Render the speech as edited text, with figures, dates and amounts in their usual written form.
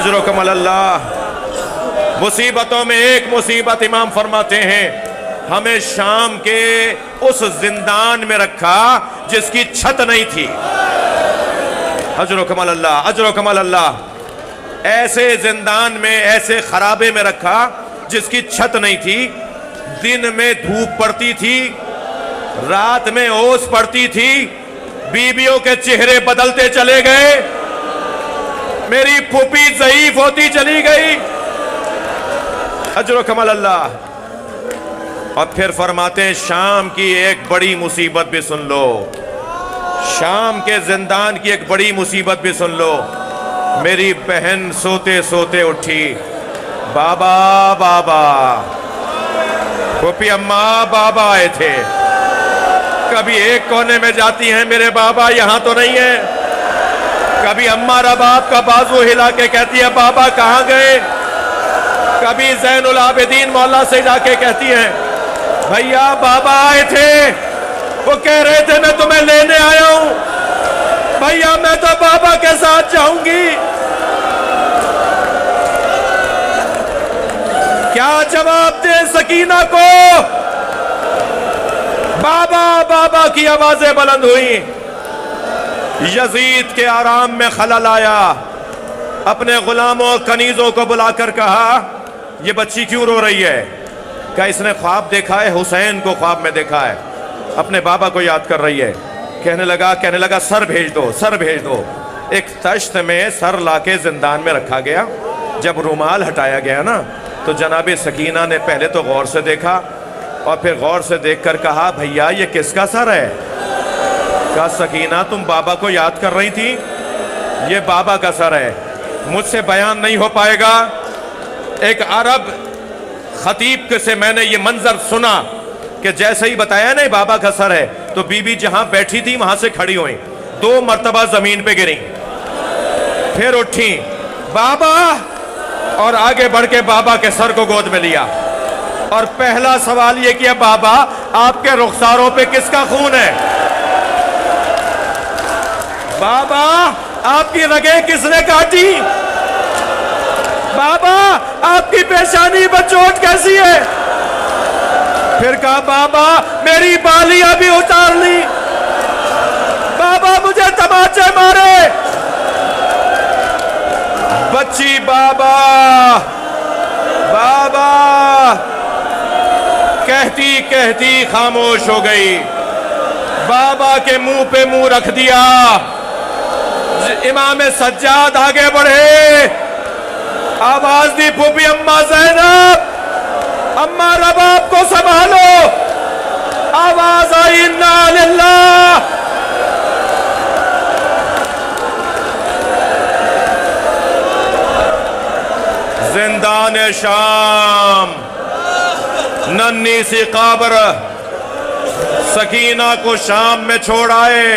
अजरुकम अल्लाह। मुसीबतों में एक मुसीबत इमाम फरमाते हैं, हमें शाम के उस जिंदान में रखा जिसकी छत नहीं थी। अजरुकम अल्लाह, अजरुकम अल्लाह। ऐसे जिंदान में, ऐसे खराबे में रखा जिसकी छत नहीं थी। दिन में धूप पड़ती थी, रात में ओस पड़ती थी, बीवियों के चेहरे बदलते चले गए, मेरी फूफी ज़ईफ होती चली गई। अजर कमल अल्लाह। और फिर फरमाते हैं शाम की एक बड़ी मुसीबत भी सुन लो, शाम के जिंदान की एक बड़ी मुसीबत भी सुन लो। मेरी बहन सोते सोते उठी, बाबा बाबा, फूफी अम्मा बाबा आए थे। कभी एक कोने में जाती हैं, मेरे बाबा यहां तो नहीं है। कभी अम्मा रबाब का बाजू हिला के कहती है, बाबा कहां गए। कभी ज़ैनुल आबिदीन मौला से जाके कहती हैं, भैया बाबा आए थे, वो कह रहे थे मैं तुम्हें लेने आया हूं, भैया मैं तो बाबा के साथ जाऊंगी। क्या जवाब दे सकीना को। बाबा बाबा की आवाजें बुलंद हुई। यजीद के आराम में खलल आया। अपने गुलामों कनीजों को बुलाकर कहा, ये बच्ची क्यों रो रही है। क्या इसने ख्वाब देखा है, हुसैन को ख्वाब में देखा है, अपने बाबा को याद कर रही है। कहने लगा सर भेज दो, सर भेज दो। एक तश्त में सर लाके जिंदान में रखा गया। जब रुमाल हटाया गया ना, तो जनाब सकीना ने पहले तो गौर से देखा और फिर गौर से देखकर कहा, भैया ये किसका सर है। कहा, सकीना तुम बाबा को याद कर रही थी, ये बाबा का सर है। मुझसे बयान नहीं हो पाएगा। एक अरब खतीब से मैंने ये मंजर सुना कि जैसे ही बताया नहीं बाबा का सर है, तो बीबी जहां बैठी थी वहां से खड़ी हुई, 2 मर्तबा जमीन पे गिरी, फिर उठी, बाबा, और आगे बढ़ के बाबा के सर को गोद में लिया और पहला सवाल ये किया, बाबा आपके रुखसारों पे किसका खून है। बाबा आपकी रगें किसने काटी। बाबा आपकी पेशानी पर चोट कैसी है। फिर कहा, बाबा मेरी बालियां भी उतार ली, बाबा मुझे तमाचे मारे। बच्ची बाबा बाबा कहती कहती खामोश हो गई। बाबा के मुंह पे मुंह रख दिया। इमाम सज्जाद आगे बढ़े, आवाज दी, फूफी अम्मा ज़ैनब, अम्मा रबाब को संभालो। आवाज आई, इन्ना लिल्लाह। जिंदान शाम, नन्ही सी कब्र, सकीना को शाम में छोड़ आए।